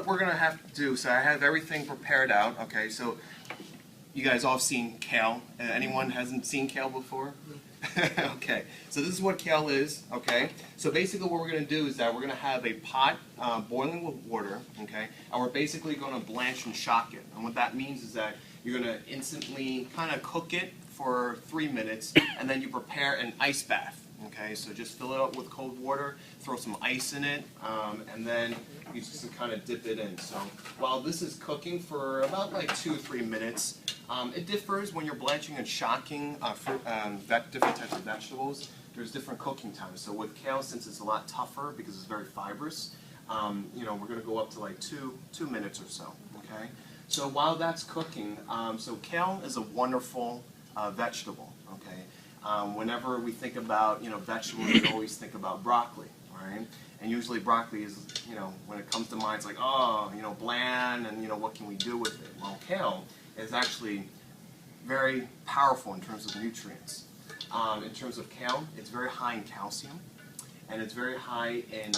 what we're going to have to do, so I have everything prepared out, okay, so you guys all have seen kale. Anyone hasn't seen kale before? Okay, so this is what kale is, okay? So basically what we're going to do is that we're going to have a pot boiling with water, okay? And we're basically going to blanch and shock it. And what that means is that you're going to instantly kind of cook it for 3 minutes, and then you prepare an ice bath. Okay, so just fill it up with cold water, throw some ice in it, and then you just kind of dip it in. So while this is cooking for about like 2 or 3 minutes, it differs when you're blanching and shocking different types of vegetables. There's different cooking times. So with kale, since it's a lot tougher because it's very fibrous, you know, we're going to go up to like two minutes or so. Okay, so while that's cooking, so kale is a wonderful vegetable. Okay. Whenever we think about, you know, vegetables, we always think about broccoli, right? And usually broccoli is, you know, when it comes to mind, it's like, oh, you know, bland, and, you know, what can we do with it? Well, kale is actually very powerful in terms of nutrients. In terms of kale, it's very high in calcium, and it's very high in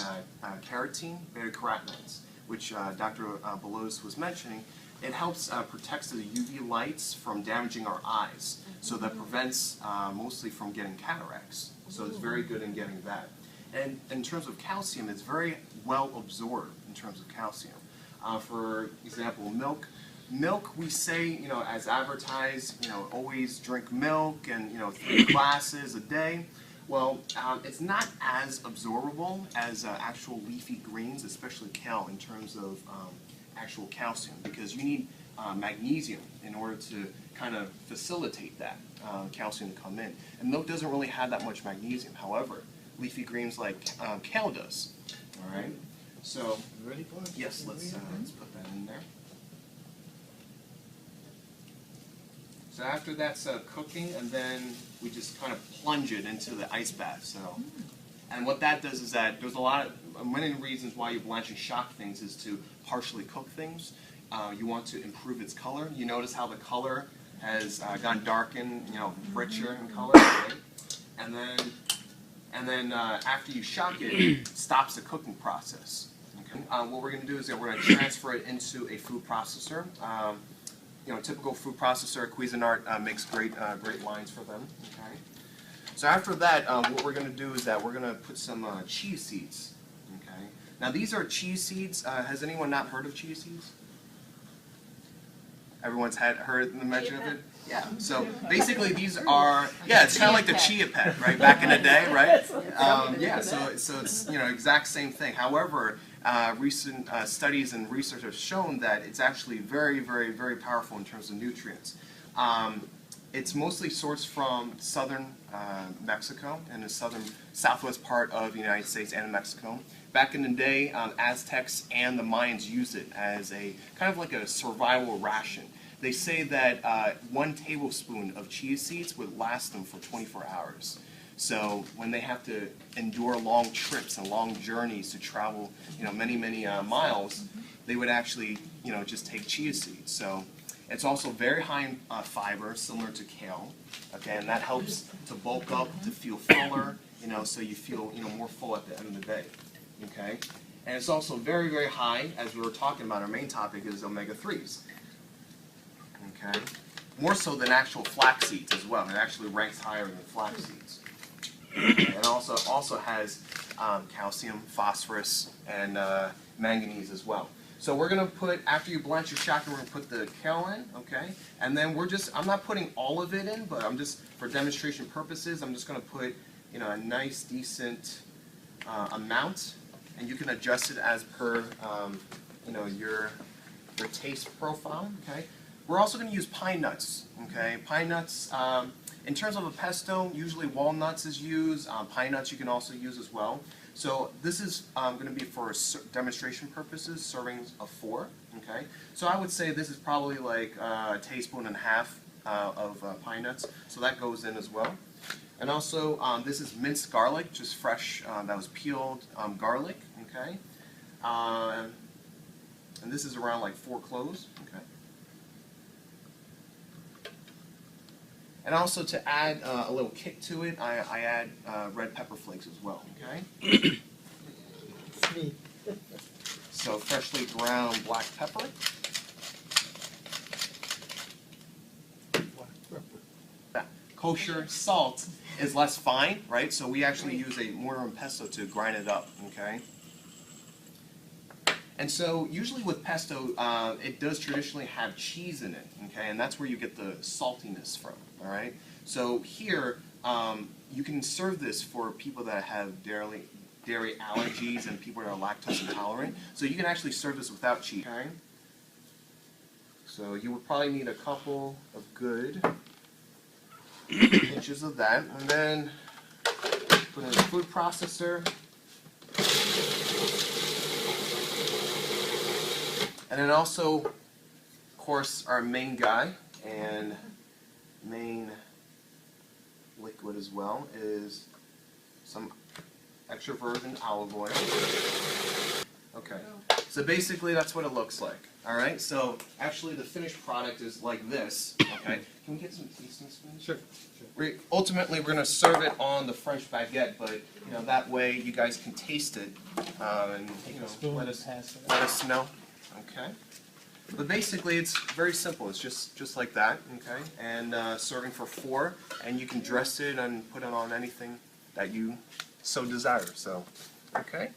carotene, beta-carotenoids, which Dr. Belos was mentioning. It helps protect the UV lights from damaging our eyes, so that prevents mostly from getting cataracts. So it's very good in getting that. And in terms of calcium, it's very well absorbed in terms of calcium. For example, milk. Milk, we say, you know, as advertised, you know, always drink milk and, you know, 3 glasses a day. Well, it's not as absorbable as actual leafy greens, especially kale, in terms of actual calcium, because you need magnesium in order to kind of facilitate that calcium to come in. And milk doesn't really have that much magnesium. However, leafy greens like kale does. All right. So, ready for it? Yes, let's put that in there. So after that's cooking, and then we just kind of plunge it into the ice bath. So, and what that does is that there's a lot of many reasons why you blanch and shock things is to partially cook things. You want to improve its color. You notice how the color has gone darkened, you know, richer in color, right? And then after you shock it, it stops the cooking process. Okay. What we're going to do is that we're going to transfer it into a food processor. You know, typical food processor, Cuisinart makes great lines for them. Okay. So after that, what we're going to do is that we're going to put some chia seeds. Okay. Now these are chia seeds. Has anyone not heard of chia seeds? Everyone's heard the mention of it? Yeah. So basically these are, yeah, it's kind of like the chia pet, right? Back in the day, right? Yeah. So it's, you know, exact same thing. However, recent studies and research have shown that it's actually very, very, very powerful in terms of nutrients. It's mostly sourced from southern Mexico and the southwest part of the United States and Mexico. Back in the day, Aztecs and the Mayans used it as a kind of like a survival ration. They say that 1 tablespoon of chia seeds would last them for 24 hours. So when they have to endure long trips and long journeys to travel, you know, many, many miles, they would actually, you know, just take chia seeds. So it's also very high in fiber, similar to kale, okay, and that helps to bulk up, to feel fuller, you know, so you feel, you know, more full at the end of the day, okay. And it's also very, very high, as we were talking about. Our main topic is omega-3s, okay, more so than actual flax seeds as well. It actually ranks higher than flax seeds. It also has calcium, phosphorus, and manganese as well. So we're going to put, after you blanch your shock, we're going to put the kale in, okay? And then I'm not putting all of it in, but I'm just, for demonstration purposes, I'm just going to put, you know, a nice, decent amount, and you can adjust it as per, you know, your taste profile, okay? We're also going to use pine nuts, okay? Pine nuts, in terms of a pesto, usually walnuts is used. Pine nuts you can also use as well. So this is going to be for demonstration purposes, servings of 4. Okay. So I would say this is probably like a tablespoon and a half of pine nuts. So that goes in as well. And also this is minced garlic, just fresh, that was peeled garlic. Okay. And this is around like 4 cloves. Okay. And also to add a little kick to it, I add red pepper flakes as well, okay? Sweet. So freshly ground black pepper. Kosher salt is less fine, right? So we actually use a mortar and pestle to grind it up, okay? And so usually with pesto, it does traditionally have cheese in it, okay? And that's where you get the saltiness from, all right? So here, you can serve this for people that have dairy allergies and people that are lactose intolerant. So you can actually serve this without cheese, okay? So you would probably need a couple of good inches of that, and then put in a food processor. And then also, of course, our main guy and main liquid as well is some extra virgin olive oil. Okay, so basically that's what it looks like. All right, so actually the finished product is like this. Okay, can we get some tasting spoons? Sure. Ultimately, we're going to serve it on the French baguette, but you know that way you guys can taste it and you know let us know. Okay. But basically, it's very simple. It's just like that. Okay, and serving for 4, and you can dress it and put it on anything that you so desire. So, okay.